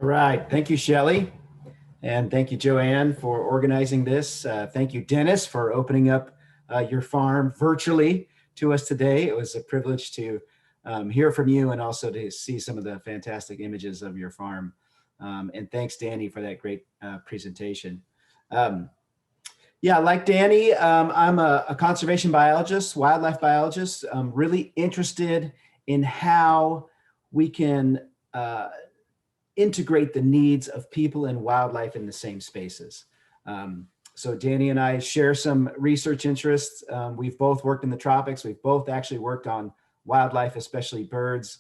Right. Thank you, Shelley. And thank you, Joanne, for organizing this. Thank you, Dennis, for opening up your farm virtually to us today. It was a privilege to hear from you and also to see some of the fantastic images of your farm. And thanks, Danny, for that great presentation. Um, yeah, like Danny, I'm a conservation biologist, wildlife biologist. I'm really interested in how we can integrate the needs of people and wildlife in the same spaces. So Danny and I share some research interests. We've both worked in the tropics. We've both actually worked on wildlife, especially birds,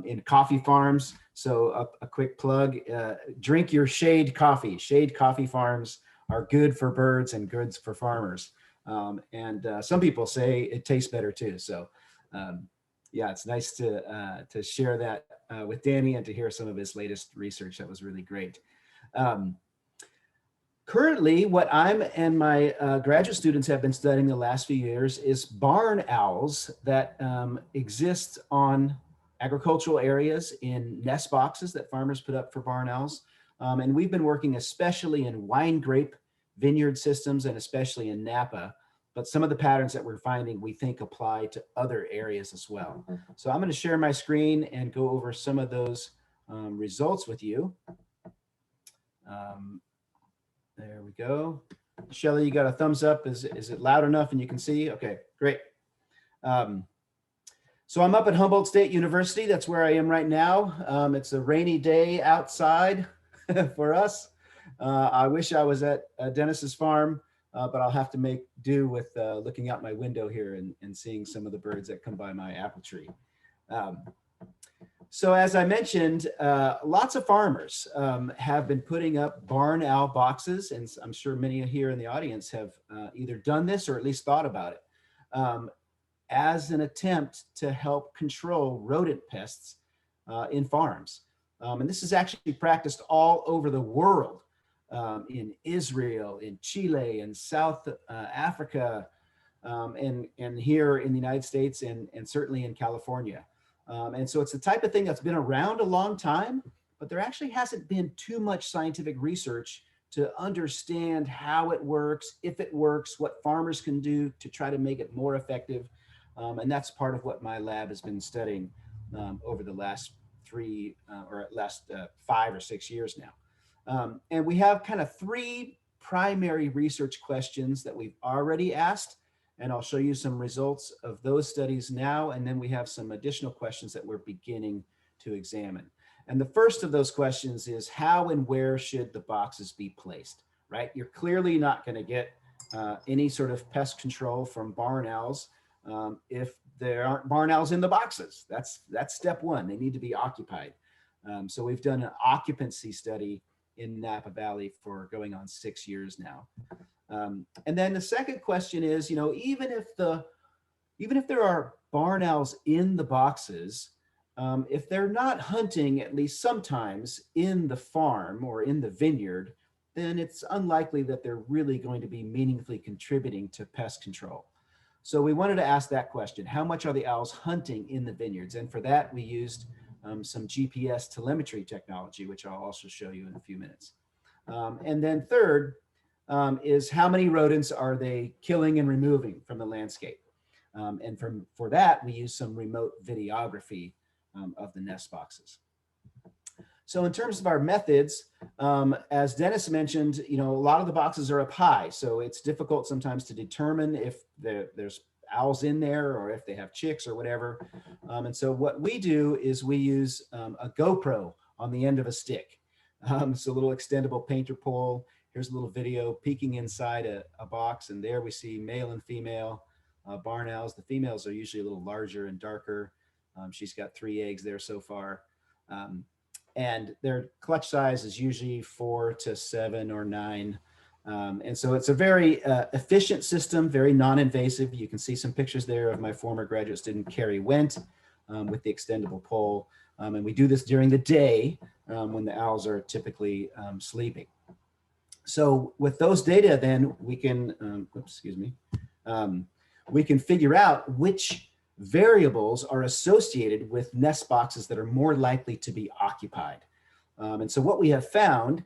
in coffee farms. So a quick plug, drink your shade coffee. Shade coffee farms are good for birds and good for farmers. And some people say it tastes better too. So yeah, it's nice to share that with Danny and to hear some of his latest research. That was really great. Currently, what I'm and my graduate students have been studying the last few years is barn owls that exist on agricultural areas in nest boxes that farmers put up for barn owls. And we've been working especially in wine grape vineyard systems and especially in Napa. But some of the patterns that we're finding, we think apply to other areas as well. So I'm going to share my screen and go over some of those results with you. There we go. Shelley, you got a thumbs up. Is it loud enough and you can see? Okay, great. So I'm up at Humboldt State University. That's where I am right now. It's a rainy day outside for us. I wish I was at Dennis's farm. But I'll have to make do with looking out my window here and seeing some of the birds that come by my apple tree. So as I mentioned, lots of farmers have been putting up barn owl boxes, and I'm sure many here in the audience have either done this or at least thought about it, as an attempt to help control rodent pests in farms. And this is actually practiced all over the world. In Israel, in Chile, in South Africa, and here in the United States, and certainly in California. And so it's the type of thing that's been around a long time, but there actually hasn't been too much scientific research to understand how it works, if it works, what farmers can do to try to make it more effective. And that's part of what my lab has been studying over the last 5 or 6 years now. And we have kind of 3 primary research questions that we've already asked, and I'll show you some results of those studies now, and then we have some additional questions that we're beginning to examine. And the first of those questions is how and where should the boxes be placed, right? You're clearly not going to get any sort of pest control from barn owls if there aren't barn owls in the boxes. That's step 1. They need to be occupied. So we've done an occupancy study in Napa Valley for going on 6 years now. And then the second question is, even if there are barn owls in the boxes, if they're not hunting at least sometimes in the farm or in the vineyard, then it's unlikely that they're really going to be meaningfully contributing to pest control. So we wanted to ask that question: how much are the owls hunting in the vineyards? And for that, we used some GPS telemetry technology, which I'll also show you in a few minutes. And then third is how many rodents are they killing and removing from the landscape? And for that, we use some remote videography of the nest boxes. So in terms of our methods, as Dennis mentioned, a lot of the boxes are up high, so it's difficult sometimes to determine if there's owls in there or if they have chicks or whatever. And so what we do is we use a GoPro on the end of a stick. It's a little extendable painter pole. Here's a little video peeking inside a box, and there we see male and female barn owls. The females are usually a little larger and darker. She's got 3 eggs there so far. And their clutch size is usually 4 to 7 or 9. And so it's a very efficient system, very non-invasive. You can see some pictures there of my former graduate student, Carrie Went, with the extendable pole. And we do this during the day when the owls are typically sleeping. So with those data, then we can, we can figure out which variables are associated with nest boxes that are more likely to be occupied. And so what we have found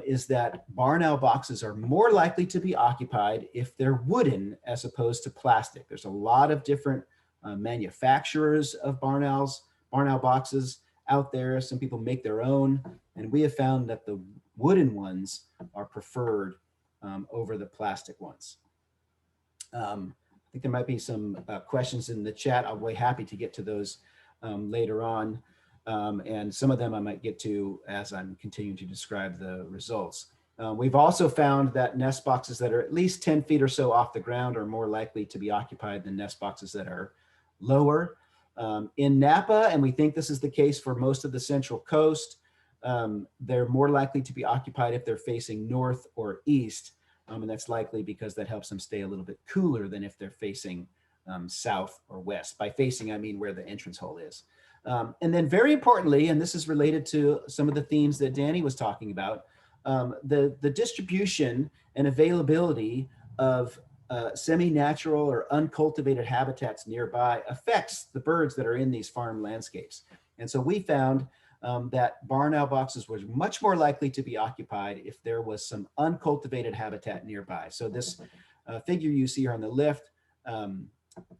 is that barn owl boxes are more likely to be occupied if they're wooden as opposed to plastic. There's a lot of different manufacturers of barn owl boxes out there. Some people make their own, and we have found that the wooden ones are preferred over the plastic ones. I think there might be some questions in the chat. I'll be happy to get to those later on. And some of them I might get to as I'm continuing to describe the results. We've also found that nest boxes that are at least 10 feet or so off the ground are more likely to be occupied than nest boxes that are lower. In Napa, and we think this is the case for most of the Central Coast, they're more likely to be occupied if they're facing north or east. And that's likely because that helps them stay a little bit cooler than if they're facing south or west. By facing, I mean where the entrance hole is. And then very importantly, and this is related to some of the themes that Danny was talking about, the distribution and availability of semi-natural or uncultivated habitats nearby affects the birds that are in these farm landscapes. And so we found that barn owl boxes were much more likely to be occupied if there was some uncultivated habitat nearby. So this figure you see here on the left,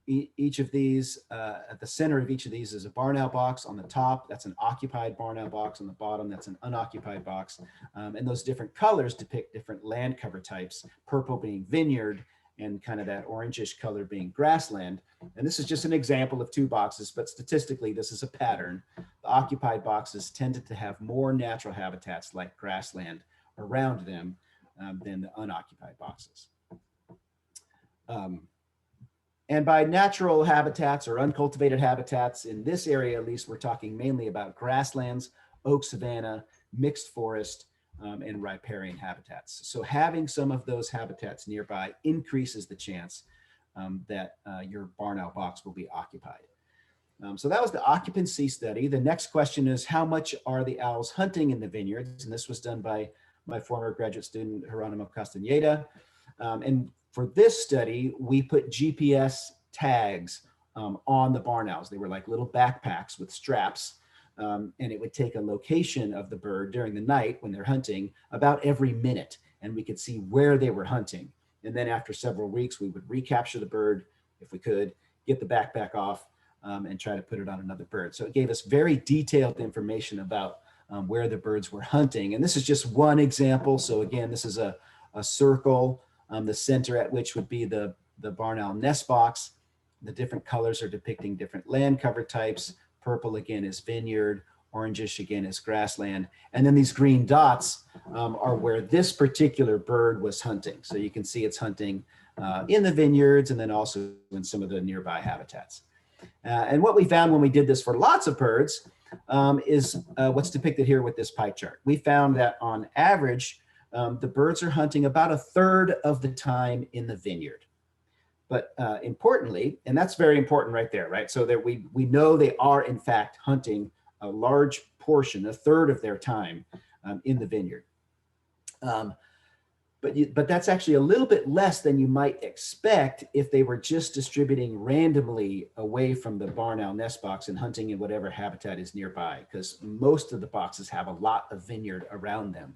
each of these, at the center of each of these is a barn owl box. On the top, that's an occupied barn owl box. On the bottom, that's an unoccupied box. And those different colors depict different land cover types, purple being vineyard and kind of that orangish color being grassland. And this is just an example of two boxes, but statistically, this is a pattern. The occupied boxes tended to have more natural habitats like grassland around them than the unoccupied boxes. And by natural habitats or uncultivated habitats, in this area at least, we're talking mainly about grasslands, oak savanna, mixed forest, and riparian habitats. So having some of those habitats nearby increases the chance that your barn owl box will be occupied. So that was the occupancy study. The next question is, how much are the owls hunting in the vineyards? And this was done by my former graduate student, Geronimo Castaneda. And for this study, we put GPS tags on the barn owls. They were like little backpacks with straps. And it would take a location of the bird during the night when they're hunting about every minute. And we could see where they were hunting. And then after several weeks, we would recapture the bird if we could, get the backpack off, and try to put it on another bird. So it gave us very detailed information about where the birds were hunting. And this is just one example. So again, this is a circle, the center at which would be the barn owl nest box. The different colors are depicting different land cover types. Purple again is vineyard, orangish again is grassland. And then these green dots are where this particular bird was hunting. So you can see it's hunting in the vineyards and then also in some of the nearby habitats. And what we found when we did this for lots of birds is what's depicted here with this pie chart. We found that on average, the birds are hunting about 1/3 of the time in the vineyard. But importantly, and that's very important right there, right? So that we know they are in fact hunting a large portion, 1/3 of their time in the vineyard. But that's actually a little bit less than you might expect if they were just distributing randomly away from the barn owl nest box and hunting in whatever habitat is nearby, because most of the boxes have a lot of vineyard around them.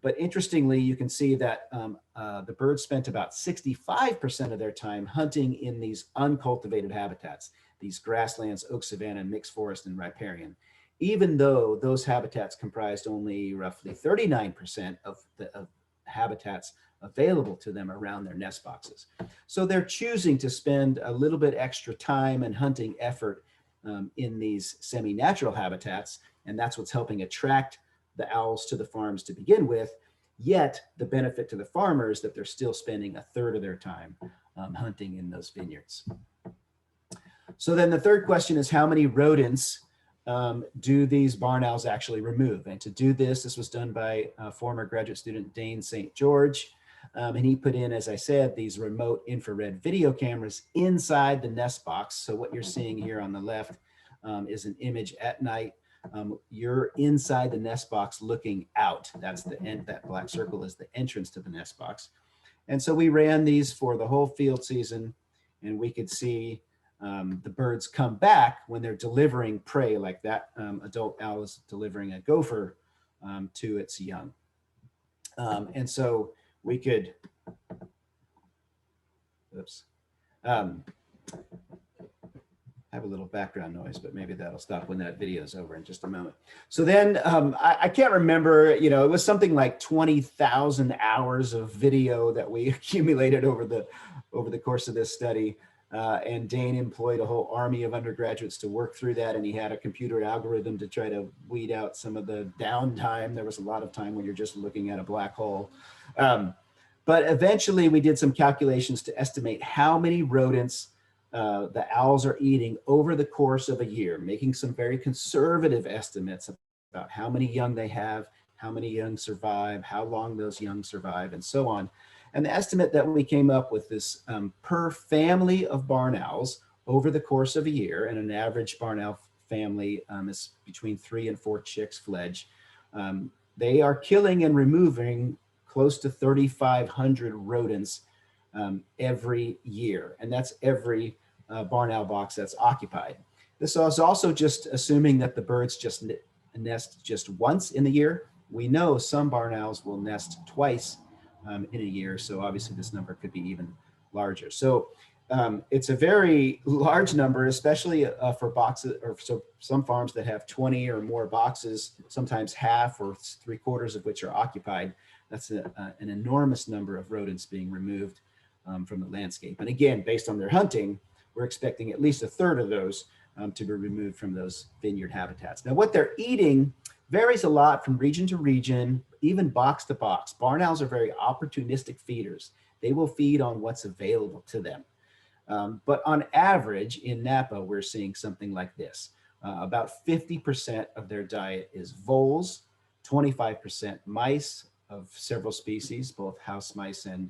But interestingly, you can see that the birds spent about 65% of their time hunting in these uncultivated habitats, these grasslands, oak savanna, mixed forest, and riparian, even though those habitats comprised only roughly 39% of the habitats available to them around their nest boxes. So they're choosing to spend a little bit extra time and hunting effort in these semi-natural habitats, and that's what's helping attract the owls to the farms to begin with. Yet the benefit to the farmers that they're still spending 1/3 of their time hunting in those vineyards. So then the third question is, how many rodents do these barn owls actually remove? And to do this, this was done by former graduate student Dane St. George. And he put in, as I said, these remote infrared video cameras inside the nest box. So what you're seeing here on the left is an image at night. You're inside the nest box looking out. That's the end. That black circle is the entrance to the nest box. And so we ran these for the whole field season, and we could see the birds come back when they're delivering prey, like that adult owl is delivering a gopher to its young. And so we could, oops, have a little background noise, but maybe that'll stop when that video is over in just a moment. So then I can't remember, you know, it was something like 20,000 hours of video that we accumulated over the course of this study. And Dane employed a whole army of undergraduates to work through that. And he had a computer algorithm to try to weed out some of the downtime. There was a lot of time when you're just looking at a black hole. But eventually we did some calculations to estimate how many rodents the owls are eating over the course of a year, making some very conservative estimates about how many young they have, how many young survive, how long those young survive, and so on. And the estimate that we came up with is per family of barn owls over the course of a year, and an average barn owl family is between 3 and 4 chicks fledge. They are killing and removing close to 3,500 rodents every year, and that's every barn owl box that's occupied. This is also just assuming that the birds just nest just once in the year. We know some barn owls will nest twice in a year, so obviously this number could be even larger. So it's a very large number, especially for boxes, or so some farms that have 20 or more boxes, sometimes half or 3/4 of which are occupied. That's an enormous number of rodents being removed from the landscape. And again, based on their hunting, we're expecting at least 1/3 of those to be removed from those vineyard habitats. Now, what they're eating varies a lot from region to region, even box to box. Barn owls are very opportunistic feeders. They will feed on what's available to them. But on average, in Napa, we're seeing something like this. About 50% of their diet is voles, 25% mice of several species, both house mice and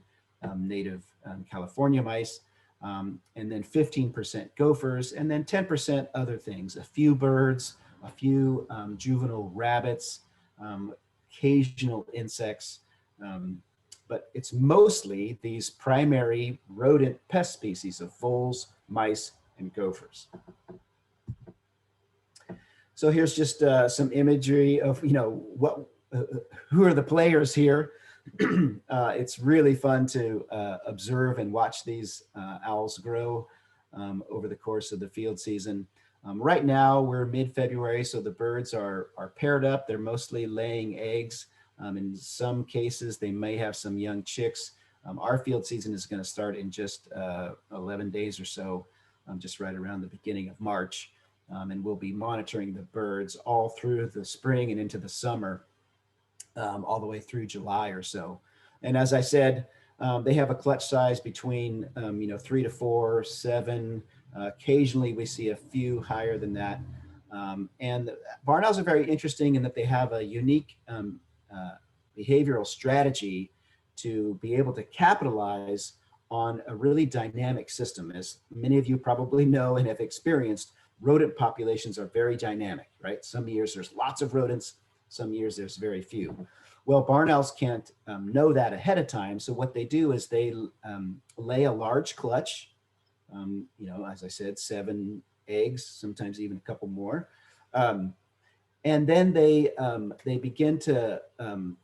native California mice, and then 15% gophers, and then 10% other things, a few birds, a few juvenile rabbits, occasional insects, but it's mostly these primary rodent pest species of voles, mice, and gophers. So here's just some imagery of, you know, who are the players here. It's really fun to observe and watch these owls grow over the course of the field season. Right now we're mid-February, so the birds are paired up. They're mostly laying eggs. In some cases, they may have some young chicks. Our field season is going to start in just 11 days or so, just right around the beginning of March. And we'll be monitoring the birds all through the spring and into the summer, all the way through July or so. And as I said, they have a clutch size between 3 to 4, 7. Occasionally we see a few higher than that. And barn owls are very interesting in that they have a unique behavioral strategy to be able to capitalize on a really dynamic system. As many of you probably know and have experienced, rodent populations are very dynamic, right? Some years there's lots of rodents, some years there's very few. Well, barn owls can't know that ahead of time. So what they do is they lay a large clutch, as I said, 7 eggs, sometimes even a couple more. And then they begin to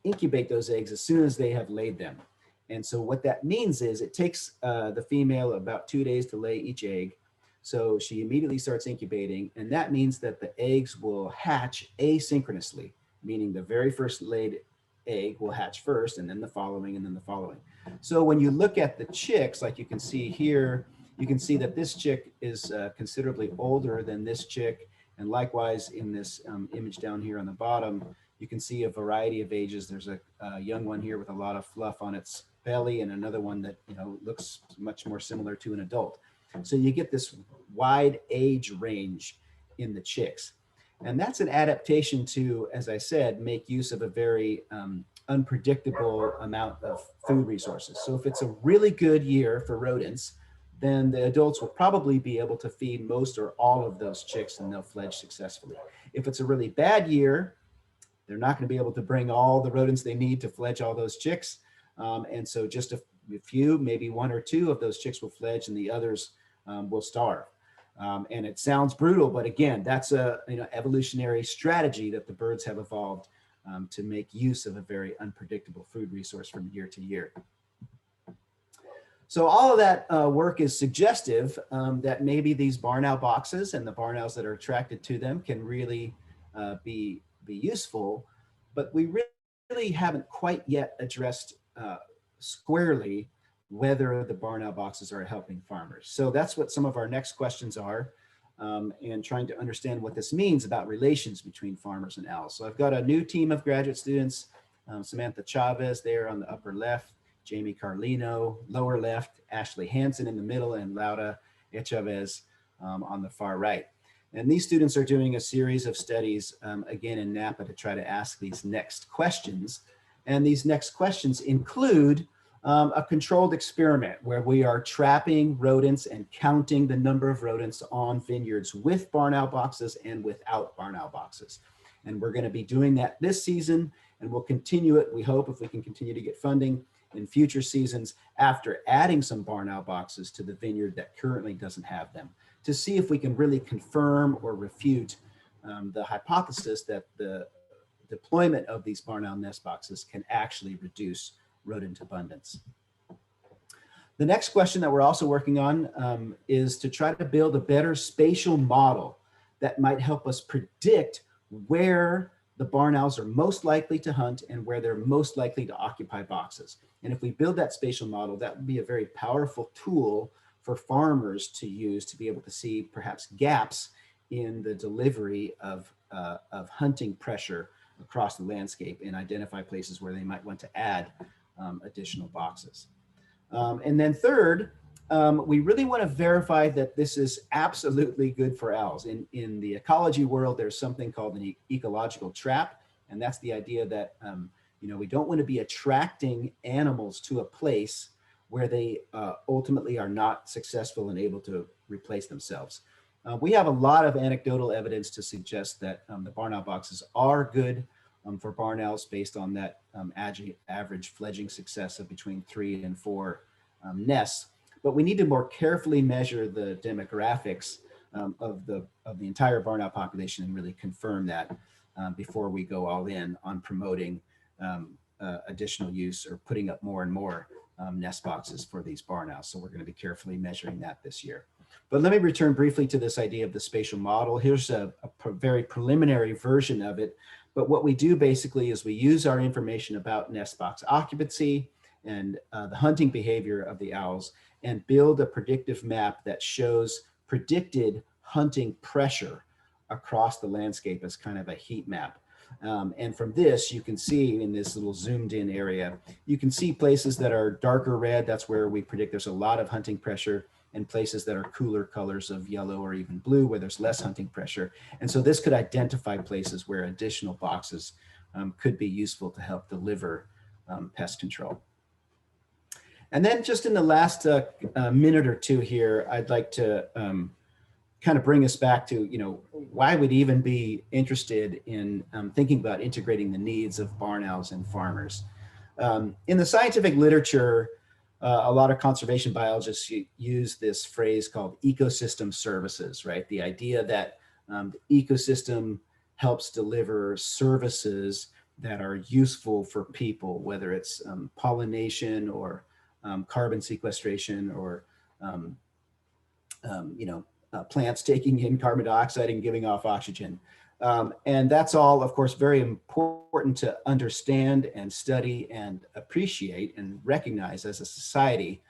incubate those eggs as soon as they have laid them. And so what that means is it takes the female about 2 days to lay each egg. So she immediately starts incubating, and that means that the eggs will hatch asynchronously, meaning the very first laid egg will hatch first, and then the following, and then the following. So when you look at the chicks, like you can see here, you can see that this chick is considerably older than this chick. And likewise, in this image down here on the bottom, you can see a variety of ages. There's a young one here with a lot of fluff on its belly, and another one that looks much more similar to an adult. So you get this wide age range in the chicks. And that's an adaptation to, as I said, make use of a very unpredictable amount of food resources. So if it's a really good year for rodents, then the adults will probably be able to feed most or all of those chicks, and they'll fledge successfully. If it's a really bad year, they're not going to be able to bring all the rodents they need to fledge all those chicks. And so just a few, maybe 1 or 2 of those chicks will fledge, and the others will starve. And it sounds brutal, but again, that's a evolutionary strategy that the birds have evolved to make use of a very unpredictable food resource from year to year. So all of that work is suggestive that maybe these barn owl boxes and the barn owls that are attracted to them can really be useful, but we really haven't quite yet addressed squarely whether the barn owl boxes are helping farmers. So that's what some of our next questions are, and trying to understand what this means about relations between farmers and owls. So I've got a new team of graduate students, Samantha Chavez there on the upper left, Jamie Carlino, lower left, Ashley Hansen in the middle, and Laura Echavez on the far right. And these students are doing a series of studies, again in Napa, to try to ask these next questions. And these next questions include a controlled experiment where we are trapping rodents and counting the number of rodents on vineyards with barn owl boxes and without barn owl boxes. And we're going to be doing that this season, and we'll continue it, we hope, if we can continue to get funding in future seasons after adding some barn owl boxes to the vineyard that currently doesn't have them, to see if we can really confirm or refute the hypothesis that the deployment of these barn owl nest boxes can actually reduce rodent abundance. The next question that we're also working on is to try to build a better spatial model that might help us predict where the barn owls are most likely to hunt and where they're most likely to occupy boxes. And if we build that spatial model, that would be a very powerful tool for farmers to use to be able to see perhaps gaps in the delivery of hunting pressure across the landscape and identify places where they might want to add additional boxes. And then third, we really want to verify that this is absolutely good for owls. In the ecology world, there's something called an ecological trap. And that's the idea that we don't want to be attracting animals to a place where they ultimately are not successful and able to replace themselves. We have a lot of anecdotal evidence to suggest that the barn owl boxes are good for barn owls based on that average fledging success of between 3 and 4 nests. But we need to more carefully measure the demographics of the entire barn owl population and really confirm that before we go all in on promoting additional use or putting up more and more nest boxes for these barn owls. So we're going to be carefully measuring that this year. But let me return briefly to this idea of the spatial model. Here's a very preliminary version of it. But what we do basically is we use our information about nest box occupancy and the hunting behavior of the owls and build a predictive map that shows predicted hunting pressure across the landscape as kind of a heat map. And from this, you can see in this little zoomed in area, you can see places that are darker red. That's where we predict there's a lot of hunting pressure, and places that are cooler colors of yellow or even blue where there's less hunting pressure. And so this could identify places where additional boxes could be useful to help deliver pest control. And then just in the last minute or two here, I'd like to kind of bring us back to, why we'd even be interested in thinking about integrating the needs of barn owls and farmers. In the scientific literature, a lot of conservation biologists use this phrase called ecosystem services, right? The idea that the ecosystem helps deliver services that are useful for people, whether it's pollination or carbon sequestration or, plants taking in carbon dioxide and giving off oxygen. And that's all, of course, very important to understand and study and appreciate and recognize as a society.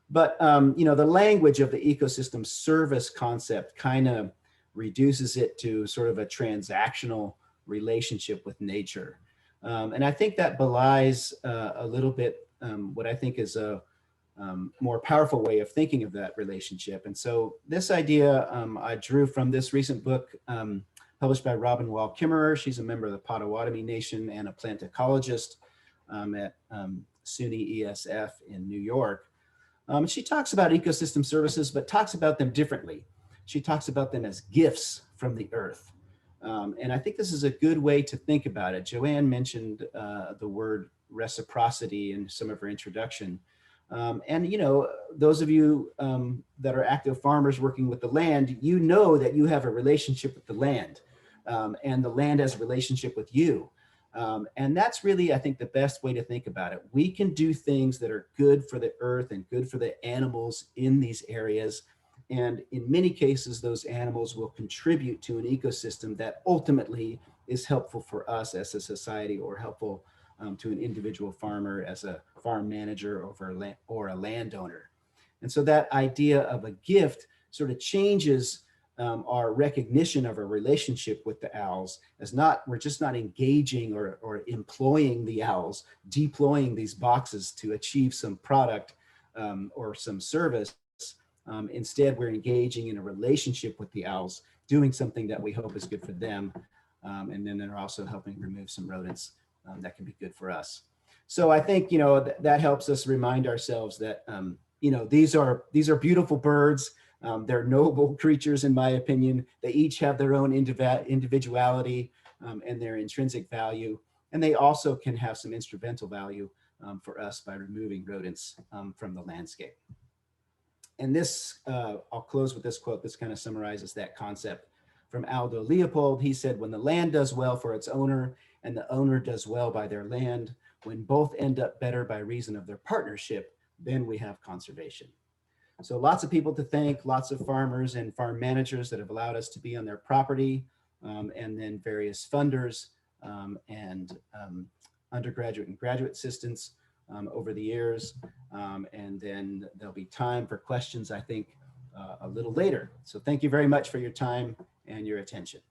But, the language of the ecosystem service concept kind of reduces it to sort of a transactional relationship with nature. And I think that belies a little bit what I think is a more powerful way of thinking of that relationship. And so this idea I drew from this recent book published by Robin Wall Kimmerer. She's a member of the Potawatomi Nation and a plant ecologist at SUNY ESF in New York. She talks about ecosystem services, but talks about them differently. She talks about them as gifts from the earth. And I think this is a good way to think about it. Joanne mentioned the word reciprocity in some of her introduction. And those of you that are active farmers working with the land, you know that you have a relationship with the land, and the land has a relationship with you. And that's really, I think, the best way to think about it. We can do things that are good for the earth and good for the animals in these areas. And in many cases, those animals will contribute to an ecosystem that ultimately is helpful for us as a society, or helpful to an individual farmer as a farm manager or a landowner. And so that idea of a gift sort of changes our recognition of our relationship with the owls as not, we're just not engaging or employing the owls, deploying these boxes to achieve some product or some service. Instead, we're engaging in a relationship with the owls, doing something that we hope is good for them. And then they're also helping remove some rodents that can be good for us. So I think, that helps us remind ourselves that, these are beautiful birds. They're noble creatures, in my opinion. They each have their own individuality and their intrinsic value. And they also can have some instrumental value for us by removing rodents from the landscape. And this, I'll close with this quote. This kind of summarizes that concept from Aldo Leopold. He said, "When the land does well for its owner and the owner does well by their land, when both end up better by reason of their partnership, then we have conservation." So lots of people to thank, lots of farmers and farm managers that have allowed us to be on their property, and then various funders and undergraduate and graduate assistants over the years. And then there'll be time for questions, I think, a little later. So thank you very much for your time and your attention.